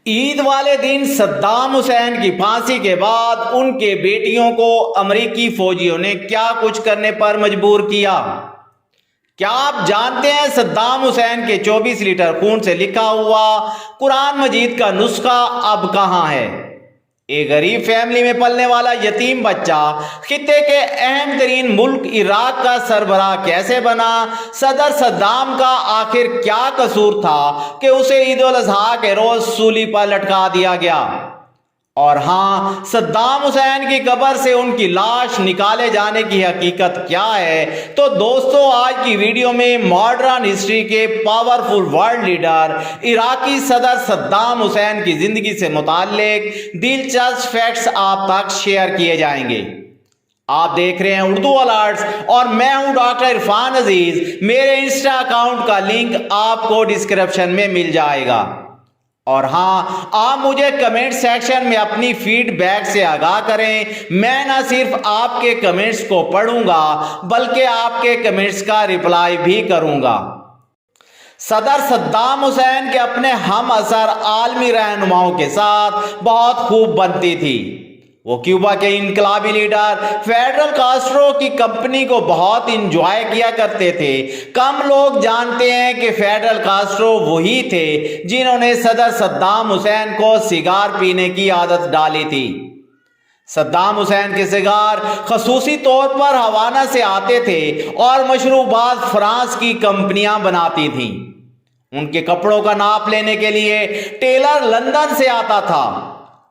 عید والے دن Saddam Hussein کی پھانسی کے بعد ان کے بیٹیوں کو امریکی فوجیوں نے کیا کچھ کرنے پر مجبور کیا؟ کیا آپ جانتے ہیں صدام حسین کے 24 لیٹر خون سے لکھا ہوا قرآن مجید کا نسخہ اب کہاں ہے؟ ایک غریب فیملی میں پلنے والا یتیم بچہ خطے کے اہم ترین ملک عراق کا سربراہ کیسے بنا؟ صدر صدام کا آخر کیا قصور تھا کہ اسے عید الاضحیٰ کے روز سولی پر لٹکا دیا گیا؟ اور ہاں، صدام حسین کی قبر سے ان کی لاش نکالے جانے کی حقیقت کیا ہے؟ تو دوستو، آج کی ویڈیو میں ماڈرن ہسٹری کے پاورفل ورلڈ لیڈر عراقی صدر صدام حسین کی زندگی سے متعلق دلچسپ فیکٹس آپ تک شیئر کیے جائیں گے۔ آپ دیکھ رہے ہیں اردو الرٹس اور میں ہوں ڈاکٹر عرفان عزیز۔ میرے انسٹا اکاؤنٹ کا لنک آپ کو ڈسکرپشن میں مل جائے گا۔ اور ہاں، آپ مجھے کمنٹ سیکشن میں اپنی فیڈ بیک سے آگاہ کریں۔ میں نہ صرف آپ کے کمنٹس کو پڑھوں گا بلکہ آپ کے کمنٹس کا رپلائی بھی کروں گا۔ صدر صدام حسین کے اپنے ہم عصر عالمی رہنماؤں کے ساتھ بہت خوب بنتی تھی۔ وہ کیوبا کے انقلابی لیڈر فیڈرل کاسٹرو کی کمپنی کو بہت انجوائے کیا کرتے تھے۔ کم لوگ جانتے ہیں کہ فیڈرل کاسٹرو وہی تھے جنہوں نے صدر صدام حسین کو سگار پینے کی عادت ڈالی تھی۔ صدام حسین کے سگار خصوصی طور پر ہوانا سے آتے تھے اور مشروبات فرانس کی کمپنیاں بناتی تھیں۔ ان کے کپڑوں کا ناپ لینے کے لیے ٹیلر لندن سے آتا تھا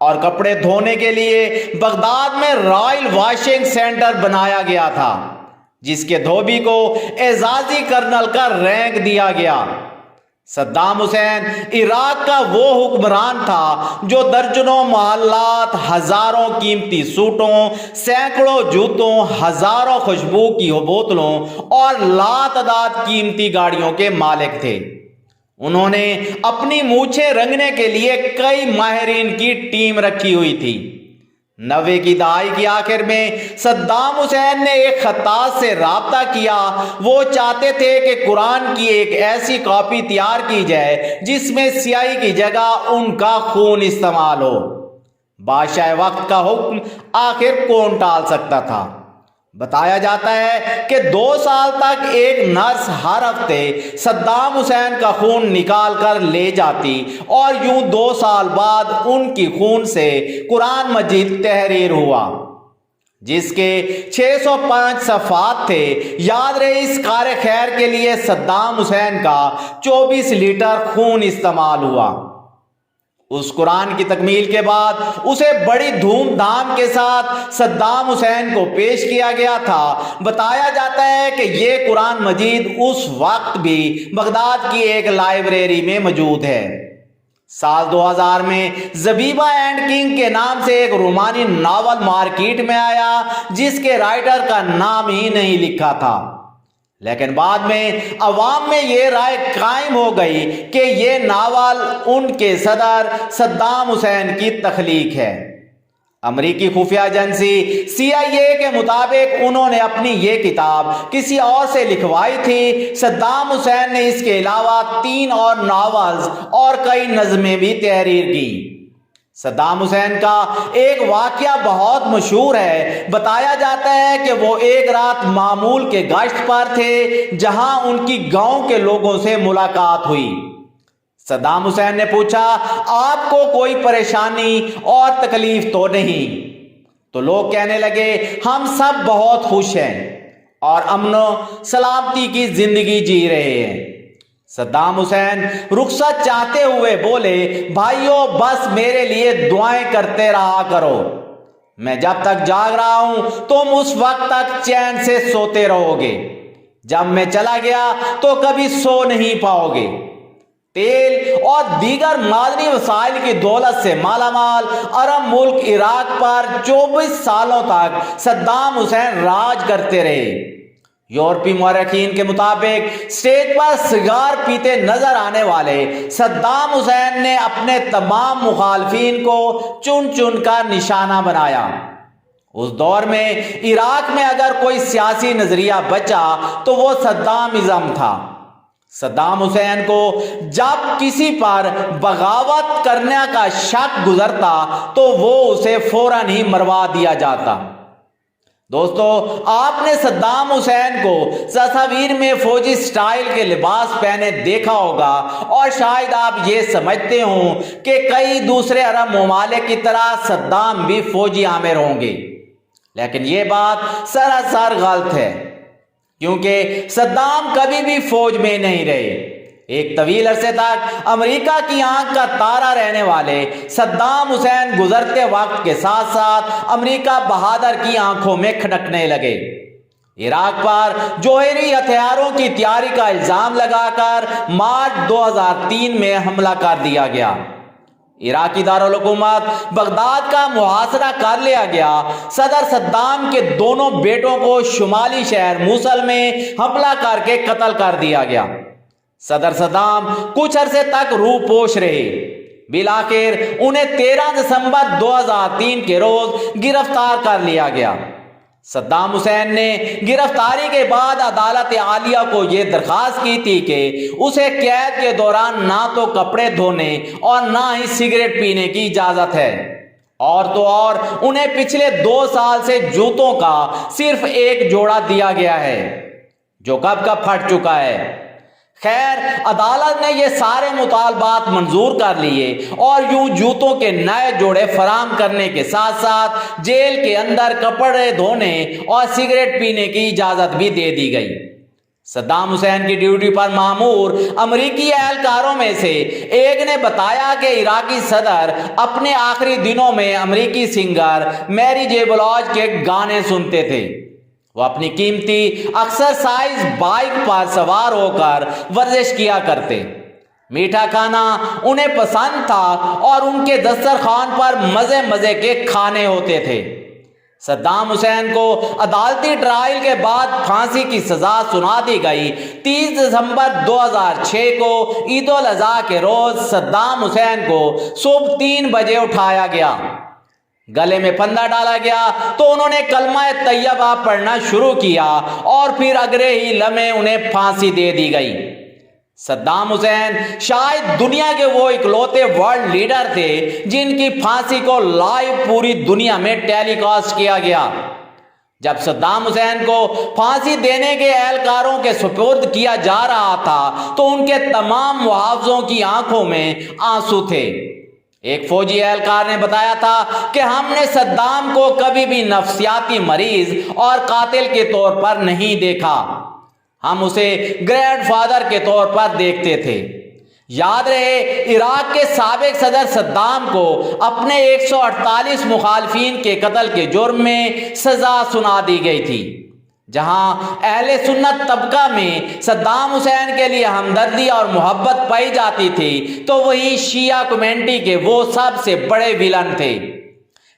اور کپڑے دھونے کے لیے بغداد میں رائل واشنگ سینٹر بنایا گیا تھا، جس کے دھوبی کو اعزازی کرنل کا رینک دیا گیا۔ صدام حسین عراق کا وہ حکمران تھا جو درجنوں محلات، ہزاروں قیمتی سوٹوں، سینکڑوں جوتوں، ہزاروں خوشبو کی بوتلوں اور لاتعداد قیمتی گاڑیوں کے مالک تھے۔ انہوں نے اپنی مونچھیں رنگنے کے لیے کئی ماہرین کی ٹیم رکھی ہوئی تھی۔ 90 کی دہائی کے آخر میں صدام حسین نے ایک خطاط سے رابطہ کیا۔ وہ چاہتے تھے کہ قرآن کی ایک ایسی کاپی تیار کی جائے جس میں سیاہی کی جگہ ان کا خون استعمال ہو۔ بادشاہ وقت کا حکم آخر کون ٹال سکتا تھا؟ بتایا جاتا ہے کہ 2 سال تک ایک نرس ہر ہفتے صدام حسین کا خون نکال کر لے جاتی اور یوں 2 سال بعد ان کی خون سے قرآن مجید تحریر ہوا، جس کے 605 صفحات تھے۔ یاد رہے، اس کار خیر کے لیے صدام حسین کا 24 لیٹر خون استعمال ہوا۔ اس قرآن کی تکمیل کے بعد اسے بڑی دھوم دھام کے ساتھ صدام حسین کو پیش کیا گیا تھا۔ بتایا جاتا ہے کہ یہ قرآن مجید اس وقت بھی بغداد کی ایک لائبریری میں موجود ہے۔ سال 2000 میں زبیبہ اینڈ کنگ کے نام سے ایک رومانی ناول مارکیٹ میں آیا جس کے رائٹر کا نام ہی نہیں لکھا تھا، لیکن بعد میں عوام میں یہ رائے قائم ہو گئی کہ یہ ناول ان کے صدر صدام حسین کی تخلیق ہے۔ امریکی خفیہ ایجنسی CIA کے مطابق انہوں نے اپنی یہ کتاب کسی اور سے لکھوائی تھی۔ صدام حسین نے اس کے علاوہ 3 اور ناولز اور کئی نظمیں بھی تحریر کی۔ صدام حسین کا ایک واقعہ بہت مشہور ہے۔ بتایا جاتا ہے کہ وہ ایک رات معمول کے گشت پر تھے جہاں ان کی گاؤں کے لوگوں سے ملاقات ہوئی۔ صدام حسین نے پوچھا، آپ کو کوئی پریشانی اور تکلیف تو نہیں؟ تو لوگ کہنے لگے، ہم سب بہت خوش ہیں اور امن و سلامتی کی زندگی جی رہے ہیں۔ صدام حسین رخصت چاہتے ہوئے بولے، بھائیو، بس میرے لیے دعائیں کرتے رہا کرو۔ میں جب تک جاگ رہا ہوں تم اس وقت تک چین سے سوتے رہو گے۔ جب میں چلا گیا تو کبھی سو نہیں پاؤ گے۔ تیل اور دیگر معدنی وسائل کی دولت سے مالا مال عرب ملک عراق پر 24 سالوں تک صدام حسین راج کرتے رہے۔ یورپی مورخین کے مطابق اسٹیج پر سگار پیتے نظر آنے والے صدام حسین نے اپنے تمام مخالفین کو چن چن کر نشانہ بنایا۔ اس دور میں عراق میں اگر کوئی سیاسی نظریہ بچا تو وہ صدام ازم تھا۔ صدام حسین کو جب کسی پر بغاوت کرنے کا شک گزرتا تو وہ اسے فوراً ہی مروا دیا جاتا۔ دوستو، آپ نے صدام حسین کو تصاویر میں فوجی سٹائل کے لباس پہنے دیکھا ہوگا، اور شاید آپ یہ سمجھتے ہوں کہ کئی دوسرے عرب ممالک کی طرح صدام بھی فوجی آمر ہوں گے، لیکن یہ بات سراسر غلط ہے، کیونکہ صدام کبھی بھی فوج میں نہیں رہے۔ ایک طویل عرصے تک امریکہ کی آنکھ کا تارا رہنے والے صدام حسین گزرتے وقت کے ساتھ ساتھ امریکہ بہادر کی آنکھوں میں کھٹکنے لگے۔ عراق پر جوہری ہتھیاروں کی تیاری کا الزام لگا کر مارچ 2003 میں حملہ کر دیا گیا۔ عراقی دارالحکومت بغداد کا محاصرہ کر لیا گیا۔ صدر صدام کے دونوں بیٹوں کو شمالی شہر موصل میں حملہ کر کے قتل کر دیا گیا۔ صدر صدام کچھ عرصے تک روح پوش رہے، بالآخر انہیں 13 دسمبر 2003 کے روز گرفتار کر لیا گیا۔ صدام حسین نے گرفتاری کے بعد عدالت عالیہ کو یہ درخواست کی تھی کہ اسے قید کے دوران نہ تو کپڑے دھونے اور نہ ہی سگریٹ پینے کی اجازت ہے، اور تو اور انہیں پچھلے 2 سال سے جوتوں کا صرف ایک جوڑا دیا گیا ہے جو کب کا پھٹ چکا ہے۔ خیر، عدالت نے یہ سارے مطالبات منظور کر لیے اور یوں جوتوں کے نئے جوڑے فراہم کرنے کے ساتھ ساتھ جیل کے اندر کپڑے دھونے اور سگریٹ پینے کی اجازت بھی دے دی گئی۔ صدام حسین کی ڈیوٹی پر مامور امریکی اہلکاروں میں سے ایک نے بتایا کہ عراقی صدر اپنے آخری دنوں میں امریکی سنگر میری جے بلاج کے گانے سنتے تھے۔ وہ اپنی قیمتی ایکسرسائز بائک پر سوار ہو کر ورزش کیا کرتے۔ میٹھا کھانا انہیں پسند تھا اور ان کے دسترخوان پر مزے مزے کے کھانے ہوتے تھے۔ صدام حسین کو عدالتی ٹرائل کے بعد پھانسی کی سزا سنا دی گئی۔ 30 دسمبر 2006 کو عید الاضحیٰ کے روز صدام حسین کو صبح 3 بجے اٹھایا گیا، گلے میں پھندا ڈالا گیا تو انہوں نے کلمہ طیبہ پڑھنا شروع کیا اور پھر اگلے ہی لمحے انہیں پھانسی دے دی گئی۔ صدام حسین شاید دنیا کے وہ اکلوتے ورلڈ لیڈر تھے جن کی پھانسی کو لائیو پوری دنیا میں ٹیلی کاسٹ کیا گیا۔ جب صدام حسین کو پھانسی دینے کے اہلکاروں کے سپرد کیا جا رہا تھا تو ان کے تمام محافظوں کی آنکھوں میں آنسو تھے۔ ایک فوجی اہلکار نے بتایا تھا کہ ہم نے صدام کو کبھی بھی نفسیاتی مریض اور قاتل کے طور پر نہیں دیکھا، ہم اسے گریڈ فادر کے طور پر دیکھتے تھے۔ یاد رہے، عراق کے سابق صدر صدام کو اپنے 148 مخالفین کے قتل کے جرم میں سزا سنا دی گئی تھی۔ جہاں اہل سنت طبقہ میں صدام حسین کے لیے ہمدردی اور محبت پائی جاتی تھی تو وہی شیعہ کمیونٹی کے وہ سب سے بڑے ویلن تھے۔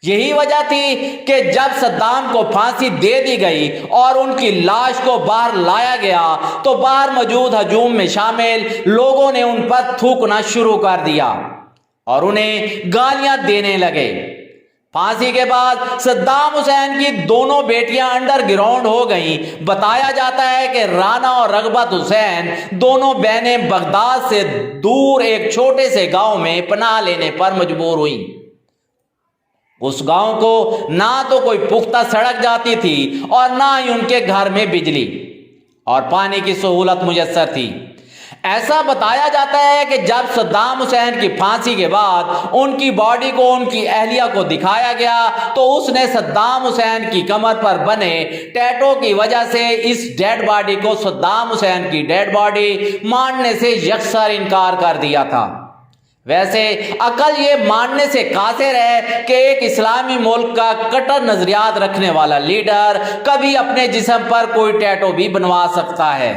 یہی وجہ تھی کہ جب صدام کو پھانسی دے دی گئی اور ان کی لاش کو باہر لایا گیا تو باہر موجود ہجوم میں شامل لوگوں نے ان پر تھوکنا شروع کر دیا اور انہیں گالیاں دینے لگے۔ پھانسی کے بعد صدام حسین کی دونوں بیٹیاں انڈر گراؤنڈ ہو گئیں۔ بتایا جاتا ہے کہ رانا اور رغبت حسین دونوں بہنیں بغداد سے دور ایک چھوٹے سے گاؤں میں پناہ لینے پر مجبور ہوئیں۔ اس گاؤں کو نہ تو کوئی پختہ سڑک جاتی تھی اور نہ ہی ان کے گھر میں بجلی اور پانی کی سہولت میسر تھی۔ ایسا بتایا جاتا ہے کہ جب صدام حسین کی پھانسی کے بعد ان کی باڈی کو ان کی اہلیہ کو دکھایا گیا تو اس نے صدام حسین کی کمر پر بنے ٹیٹو کی وجہ سے اس ڈیڈ باڈی کو صدام حسین کی ڈیڈ باڈی ماننے سے یکسر انکار کر دیا تھا۔ ویسے عقل یہ ماننے سے قاصر ہے کہ ایک اسلامی ملک کا کٹر نظریات رکھنے والا لیڈر کبھی اپنے جسم پر کوئی ٹیٹو بھی بنوا سکتا ہے۔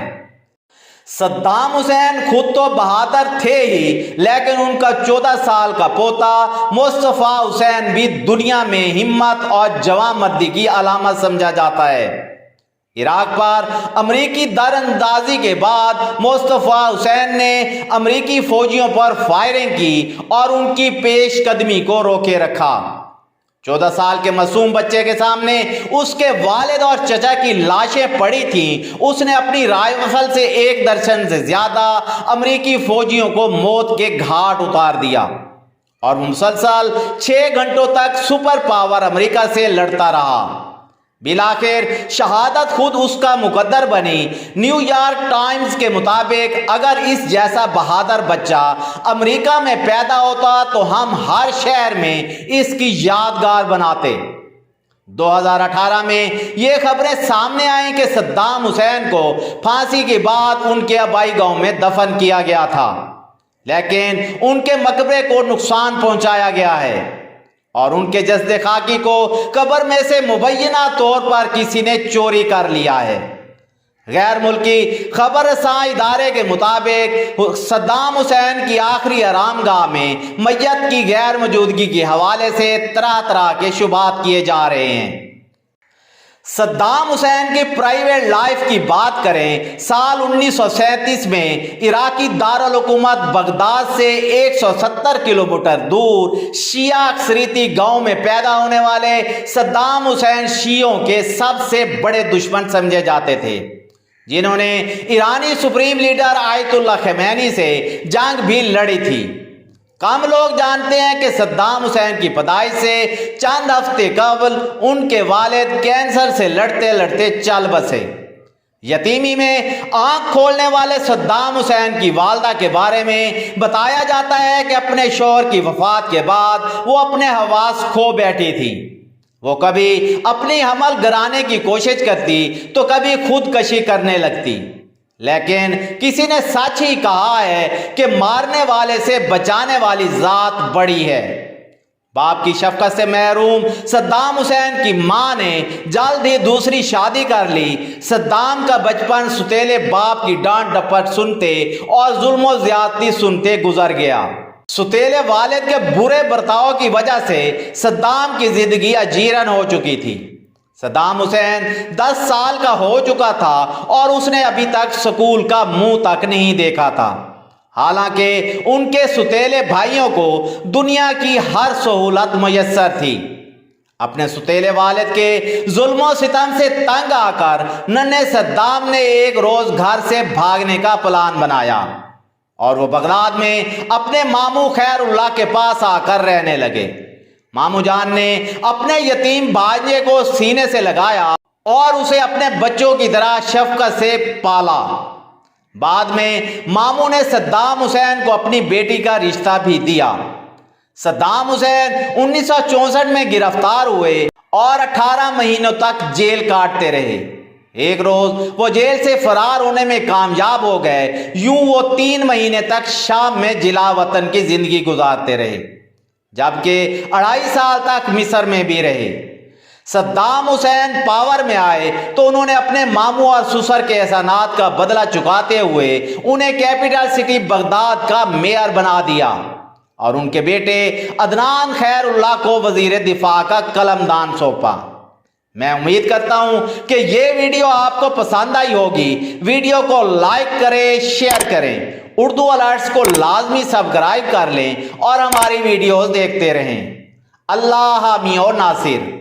صدام حسین خود تو بہادر تھے ہی، لیکن ان کا 14 سال کا پوتا مصطفیٰ حسین بھی دنیا میں ہمت اور جواں مردی کی علامت سمجھا جاتا ہے۔ عراق پر امریکی در اندازی کے بعد مصطفیٰ حسین نے امریکی فوجیوں پر فائرنگ کی اور ان کی پیش قدمی کو روکے رکھا۔ 14 سال کے معصوم بچے کے سامنے اس کے والد اور چچا کی لاشیں پڑی تھیں۔ اس نے اپنی رائفل سے 1 درجن سے زیادہ امریکی فوجیوں کو موت کے گھاٹ اتار دیا اور مسلسل 6 گھنٹوں تک سپر پاور امریکہ سے لڑتا رہا۔ بالآخر شہادت خود اس کا مقدر بنی۔ نیو یارک ٹائمز کے مطابق اگر اس جیسا بہادر بچہ امریکہ میں پیدا ہوتا تو ہم ہر شہر میں اس کی یادگار بناتے۔ 2018 میں یہ خبریں سامنے آئیں کہ صدام حسین کو پھانسی کے بعد ان کے آبائی گاؤں میں دفن کیا گیا تھا، لیکن ان کے مقبرے کو نقصان پہنچایا گیا ہے اور ان کے جسد خاکی کو قبر میں سے مبینہ طور پر کسی نے چوری کر لیا ہے۔ غیر ملکی خبر رساں ادارے کے مطابق صدام حسین کی آخری آرام گاہ میں میت کی غیر موجودگی کے حوالے سے طرح طرح کے شبہات کیے جا رہے ہیں۔ صدام حسین کی پرائیویٹ لائف کی بات کریں، سال 1937 میں عراقی دارالحکومت بغداد سے 170 کلومیٹر دور شیعہ اکثریتی گاؤں میں پیدا ہونے والے صدام حسین شیعوں کے سب سے بڑے دشمن سمجھے جاتے تھے، جنہوں نے ایرانی سپریم لیڈر آیت اللہ خمینی سے جنگ بھی لڑی تھی۔ کم لوگ جانتے ہیں کہ صدام حسین کی پیدائش سے چند ہفتے قبل ان کے والد کینسر سے لڑتے لڑتے چل بسے۔ یتیمی میں آنکھ کھولنے والے صدام حسین کی والدہ کے بارے میں بتایا جاتا ہے کہ اپنے شوہر کی وفات کے بعد وہ اپنے حواس کھو بیٹھی تھی۔ وہ کبھی اپنی حمل گرانے کی کوشش کرتی تو کبھی خودکشی کرنے لگتی، لیکن کسی نے سچ ہی کہا ہے کہ مارنے والے سے بچانے والی ذات بڑی ہے۔ باپ کی شفقت سے محروم صدام حسین کی ماں نے جلد ہی دوسری شادی کر لی۔ صدام کا بچپن ستیلے باپ کی ڈانٹ ڈپٹ سنتے اور ظلم و زیادتی سنتے گزر گیا۔ ستیلے والد کے برے برتاؤ کی وجہ سے صدام کی زندگی اجیرن ہو چکی تھی۔ صدام حسین 10 سال کا ہو چکا تھا اور اس نے ابھی تک سکول کا منہ تک نہیں دیکھا تھا، حالانکہ ان کے ستیلے بھائیوں کو دنیا کی ہر سہولت میسر تھی۔ اپنے ستیلے والد کے ظلم و ستم سے تنگ آ کر ننھے صدام نے ایک روز گھر سے بھاگنے کا پلان بنایا اور وہ بغداد میں اپنے ماموں خیر اللہ کے پاس آ کر رہنے لگے۔ ماموں جان نے اپنے یتیم بھانجے کو سینے سے لگایا اور اسے اپنے بچوں کی طرح شفقت سے پالا۔ بعد میں ماموں نے صدام حسین کو اپنی بیٹی کا رشتہ بھی دیا۔ صدام حسین 1964 میں گرفتار ہوئے اور 18 مہینوں تک جیل کاٹتے رہے۔ ایک روز وہ جیل سے فرار ہونے میں کامیاب ہو گئے۔ یوں وہ 3 مہینے تک شام میں جلا وطن کی زندگی گزارتے رہے، جبکہ 2.5 سال تک مصر میں بھی رہے۔ صدام حسین پاور میں آئے تو انہوں نے اپنے ماموں اور سسر کے احسانات کا بدلہ چکاتے ہوئے انہیں کیپٹل سٹی بغداد کا میئر بنا دیا اور ان کے بیٹے عدنان خیر اللہ کو وزیر دفاع کا قلمدان سونپا۔ میں امید کرتا ہوں کہ یہ ویڈیو آپ کو پسند آئی ہوگی۔ ویڈیو کو لائک کریں، شیئر کریں، اردو الرٹس کو لازمی سبسکرائب کر لیں اور ہماری ویڈیوز دیکھتے رہیں۔ اللہ حامی و ناصر۔